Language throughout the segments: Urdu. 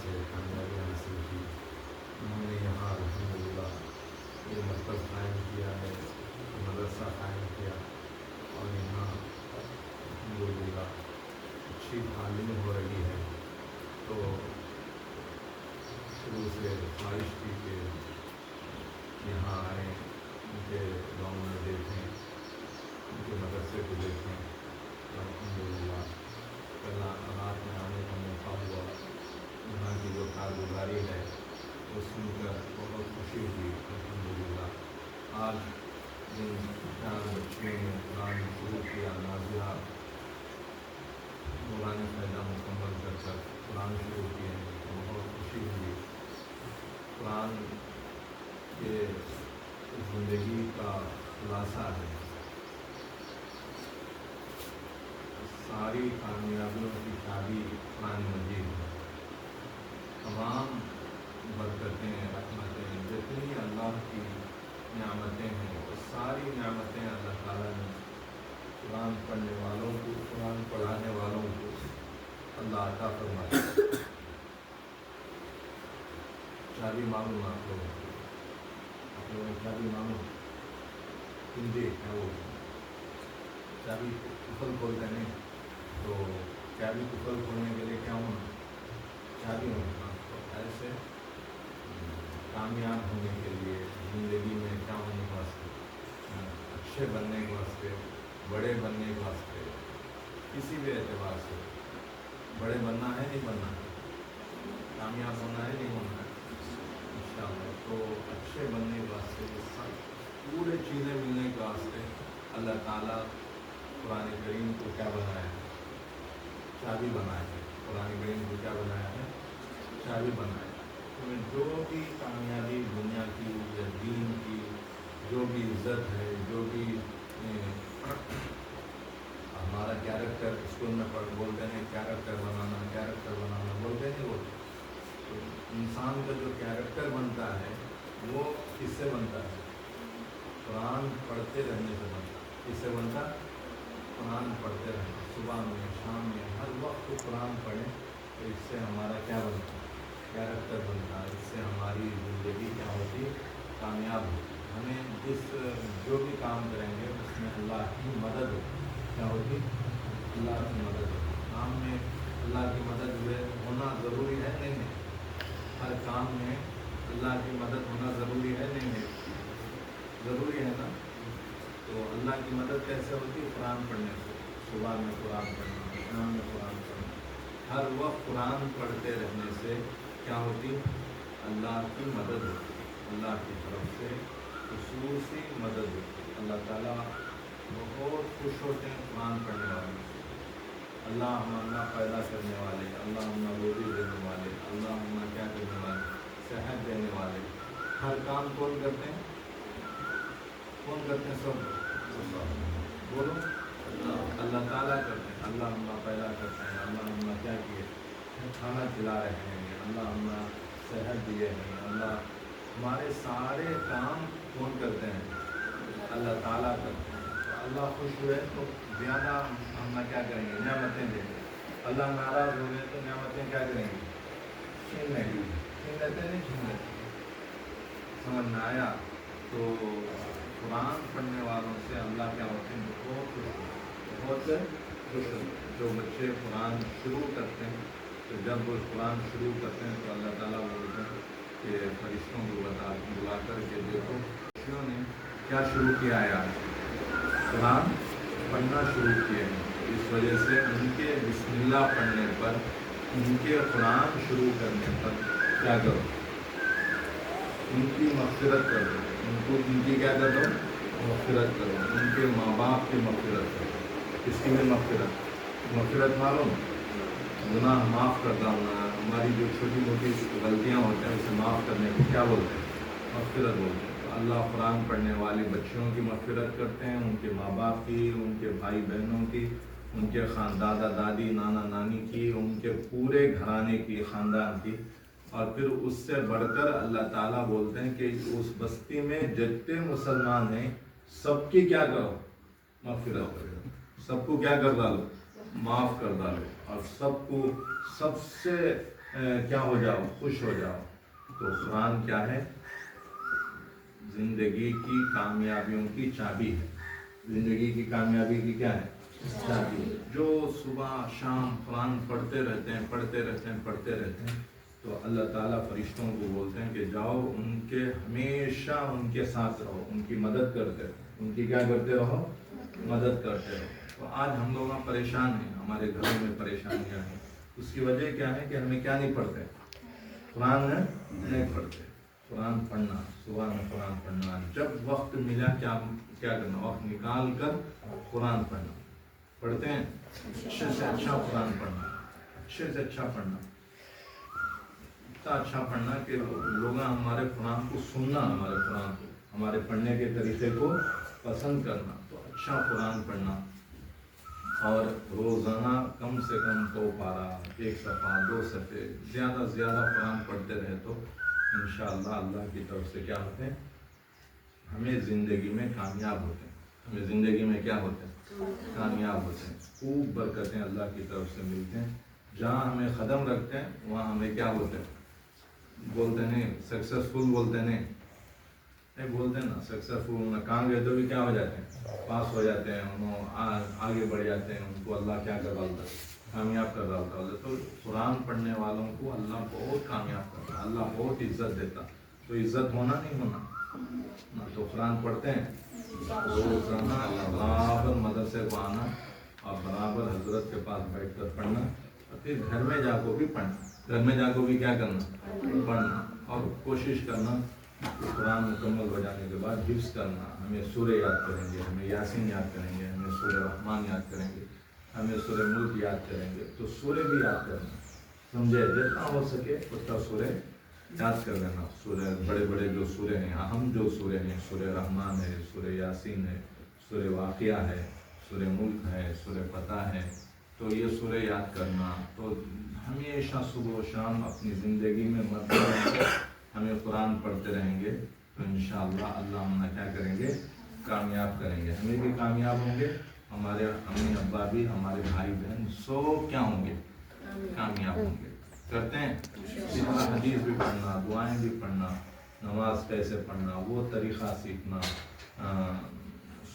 سے کامیابی حاصل کی. انہوں نے یہاں الحمدللہ یہ مرکز قائم کیا ہے، مدرسہ قائم کیا، اور یہاں الحمدللہ اچھی تعلیم ہو رہی ہے. تو شروع سے خواہش تھی کہ یہاں آئیں، ان کے گاؤں میں دیکھیں، ان کے مدرسے کو دیکھیں. الحمدللہ رات میں آنے کا موقع ہوا. یہاں کی جو کارگزاری ہے وہ سن کر بہت خوشی ہوئی. الحمدللہ آج جن 4 بچیوں نے قرآن شروع کیا، نازیہ نورانی فائدہ مکمل کر قرآن شروع کیے ہیں، تو بہت خوشی ہوئی. قرآن کے زندگی کا خلاصہ ہے. ساری کامیابیوں کی چابی قرآن مجید ہے. تمام برکتیں، رحمتیں، جتنی اللہ کی نعمتیں ہیں، وہ ساری نعمتیں اللہ تعالیٰ نے قرآن پڑھنے والوں کو، قرآن پڑھانے والوں کو اللہ عطا فرماتا ہے. چابی معلوم آپ لوگوں کو، چابی معلوم ہندی ہے، وہ چابی کفل کھولتے نہیں، تو چابی کفل کھولنے کے لیے کیا ہونا؟ چابی ہونا. تو ایسے کامیاب ہونے کے لیے زندگی میں کیا ہونے کے واسطے، اچھے بننے کے واسطے، بڑے بننے کے واسطے، کسی بھی اعتبار سے بڑے بننا ہے، نہیں بننا ہے، کامیاب ہونا ہے، نہیں ہونا ہے انشاءاللہ. تو اچھے بننے کے واسطے سب پورے چیزیں ملنے کے واسطے اللہ تعالیٰ قرآن کریم کو کیا بنایا ہے؟ چابی بنایا ہے. قرآن کریم کو کیا بنایا ہے؟ چابی بنایا ہے. تو جو بھی کامیابی دنیا کی یا دین کی، جو بھی عزت ہے، جو بھی ہمارا کیریکٹر اسکول میں بولتے ہیں کیریکٹر بنانا، کیریکٹر بنانا بولتے ہیں. وہ تو انسان کا جو کیریکٹر بنتا ہے وہ کس سے بنتا ہے؟ قرآن پڑھتے رہنے سے بنتا. کس سے بنتا؟ قرآن پڑھتے رہنا. صبح میں، شام میں، ہر وقت قرآن پڑھیں تو اس سے ہمارا کیا بنتا ہے؟ کیریکٹر بنتا ہے. اس سے ہماری زندگی کیا ہوتی؟ کامیاب ہوتی. ہمیں جو بھی کام کریں گے اس میں اللہ کی مدد ہوتی. کیا ہوتی؟ اللہ کی مدد ہوتی. کام میں اللہ کی مدد ہونا ضروری ہے، نہیں ہے؟ ہر کام میں اللہ کی مدد ہونا ضروری ہے، نہیں ہے؟ ضروری ہے نا. تو اللہ کی مدد کیسے ہوتی؟ قرآن پڑھنے سے. صبح میں قرآن پڑھنا، شام میں قرآن پڑھنا، ہر وقت قرآن پڑھتے رہنے سے کیا ہوتی؟ اللہ کی مدد ہوتی. اللہ کی طرف سے خصوصی مدد ہوتی. اللہ تعالیٰ بہت خوش ہوتے ہیں قرآن پڑھنے والے سے. اللہ ہمارا پیدا کرنے والے، اللہ ہمارا روزی دینے والے، اللہ ہمارا کیا کرنے والے؟ صحت دینے والے. ہر کام کون کرتے ہیں؟ کون کرتے ہیں؟ سب بولو. اللہ تعالیٰ کرتے ہیں. اللہ ہمارا پیدا کرتے ہیں. اللہ ہمارا کیا کیے؟ کھانا کھلا رہے ہیں. اللہ ہمارا صحت دیے ہیں. اللہ ہمارے سارے کام کون کرتے ہیں؟ اللہ تعالیٰ کرتے ہیں. اللہ خوش ہوئے تو زیادہ ہم کیا کریں گے؟ نعمتیں دیں گے. اللہ ناراض ہو گئے تو نعمتیں کیا کریں گے؟ چھین لیں گے. چھین لیتے نہیں؟ چھین لیتے. سمجھ میں آیا؟ تو قرآن پڑھنے والوں سے اللہ کیا ہوتے ہیں؟ بہت خوش ہوتے ہیں. بہت خوش ہوتے ہیں. جو بچے قرآن شروع کرتے ہیں تو جب وہ قرآن شروع کرتے ہیں تو اللہ تعالیٰ بولتے ہیں کہ فرشتوں کو بلا کر کے دیکھو بچیوں نے کیا شروع کیا ہے؟ آج قرآن پڑھنا شروع کیے ہیں. اس وجہ سے ان کے بسم اللہ پڑھنے پر، ان کے قرآن شروع کرنے پر کیا کرو؟ ان کی مغفرت کرو. ان کی کیا کر دو؟ مغفرت کرو. ان کے ماں باپ کی مغفرت کرو. اس کی بھی مغفرت معلوم؟ گناہ معاف کرتا ہوں. ہماری جو چھوٹی موٹی غلطیاں ہوتی ہیں اسے معاف کرنے کو کیا بولتے ہیں؟ مغفرت بولتے ہیں. تو اللہ قرآن پڑھنے والی بچیوں کی مغفرت کرتے ہیں، ان کے ماں باپ کی، ان کے بھائی بہنوں کی، ان کے دادا دادی، نانا نانی کی، ان کے پورے گھرانے کی، خاندان کی. اور پھر اس سے بڑھ کر اللہ تعالیٰ بولتے ہیں کہ اس بستی میں جتنے مسلمان ہیں سب کی کیا کرو؟ مغفرت کرو. سب کو کیا کر ڈالو؟ معاف کر ڈالو. اور سب کو سب سے کیا ہو جاؤ، خوش ہو جاؤ. تو قرآن کیا ہے؟ زندگی کی کامیابیوں کی چابی ہے. زندگی کی کامیابی کی کیا ہے؟ چابی. جو صبح شام قرآن پڑھتے رہتے ہیں تو اللہ تعالیٰ فرشتوں کو بولتے ہیں کہ جاؤ ان کے ہمیشہ ان کے ساتھ رہو، ان کی مدد کرتے رہو. ان کی کیا کرتے رہو؟ مدد کرتے رہو. تو آج ہم لوگ پریشان ہیں، ہمارے گھروں میں پریشانیاں ہیں. اس کی وجہ کیا ہے کہ ہمیں کیا نہیں پڑھتے؟ قرآن نہیں پڑھتے. قرآن پڑھنا، صبح میں قرآن پڑھنا، جب وقت ملا کیا کرنا؟ وقت نکال کر قرآن پڑھنا. پڑھتے ہیں اچھے سے اچھا قرآن پڑھنا، اچھے سے اچھا پڑھنا، اتنا اچھا پڑھنا کہ لوگ ہمارے قرآن کو سننا، ہمارے قرآن کو، ہمارے پڑھنے کے طریقے کو پسند کرنا. تو اچھا قرآن پڑھنا اور روزانہ کم سے کم 2 پارہ، 1 صفحہ، 2 صفحے، زیادہ سے زیادہ قرآن پڑھتے رہے تو انشاءاللہ اللہ کی طرف سے کیا ہوتے ہیں؟ ہمیں زندگی میں کامیاب ہوتے ہیں. ہمیں زندگی میں کیا ہوتے ہیں؟ کامیاب ہوتے ہیں. خوب برکتیں اللہ کی طرف سے ملتے ہیں. جہاں ہمیں قدم رکھتے ہیں وہاں ہمیں کیا ہوتے ہیں؟ بولتے نہیں سکسیسفل، بولتے نہیں بولتے نا سکسیسفل. کام گئے تو بھی کیا ہو جاتے ہیں؟ پاس ہو جاتے ہیں، انہوں آگے بڑھ جاتے ہیں. ان کو اللہ کیا کر ڈالتا ہے؟ کامیاب کر ڈالتا ہے. تو قرآن پڑھنے والوں کو اللہ بہت کامیاب کرتا ہے، اللہ بہت عزت دیتا. تو عزت ہونا نہیں ہونا. تو قرآن پڑھتے ہیں روزانہ، برابر مدرسے کو آنا اور برابر حضرت کے پاس بیٹھ کر پڑھنا. اور پھر گھر میں جا کو بھی پڑھنا. گھر میں جا کو بھی کیا کرنا؟ پڑھنا. اور کوشش کرنا کہ قرآن مکمل ہو جانے کے بعد حفظ کرنا. ہمیں سورہ یاد کریں گے، ہمیں یاسین یاد کریں گے، ہمیں سورہ رحمان یاد کریں گے، ہمیں سورہ ملک یاد کریں گے. تو سورہ بھی یاد کرنا، سمجھے؟ جتنا ہو سکے اتنا سورہ یاد کر لینا. سورہ بڑے بڑے جو سورہ ہیں، اہم جو سورہ ہیں، سورہ رحمان ہے، سورہ یاسین ہے، سورہ واقعہ ہے، سورہ ملک ہے، سورہ فتح ہے. تو یہ سورہ یاد کرنا. تو ہمیشہ صبح و شام اپنی زندگی میں مطلب ہمیں قرآن پڑھتے رہیں گے تو انشاءاللہ اللہ ہم کیا کریں گے؟ کامیاب کریں گے. ہمیں بھی کامیاب ہوں گے، ہمارے امی ابا بھی، ہمارے بھائی بہن سب کیا ہوں گے؟ کامیاب ہوں گے. کرتے ہیں حدیث بھی پڑھنا، دعائیں بھی پڑھنا، نماز کیسے پڑھنا وہ طریقہ سیکھنا،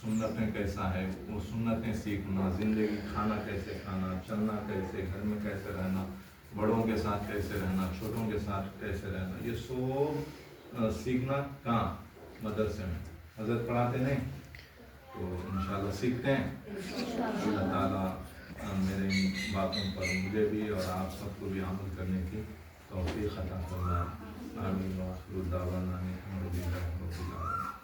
سنتیں کیسا ہے وہ سنتیں سیکھنا، زندگی کھانا کیسے کھانا، چلنا کیسے، گھر میں کیسے رہنا، بڑوں کے ساتھ کیسے رہنا، چھوٹوں کے ساتھ کیسے رہنا. یہ سب سیکھنا کہاں؟ مدرسے میں. حضرت پڑھاتے نہیں؟ تو انشاءاللہ سیکھتے ہیں. اللہ تعالیٰ میرے ان باتوں پر مجھے بھی اور آپ سب کو بھی عمل کرنے کی توفیق عطا فرمائے. آمین. وآخر دعوانا الحمدللہ رب العالمین.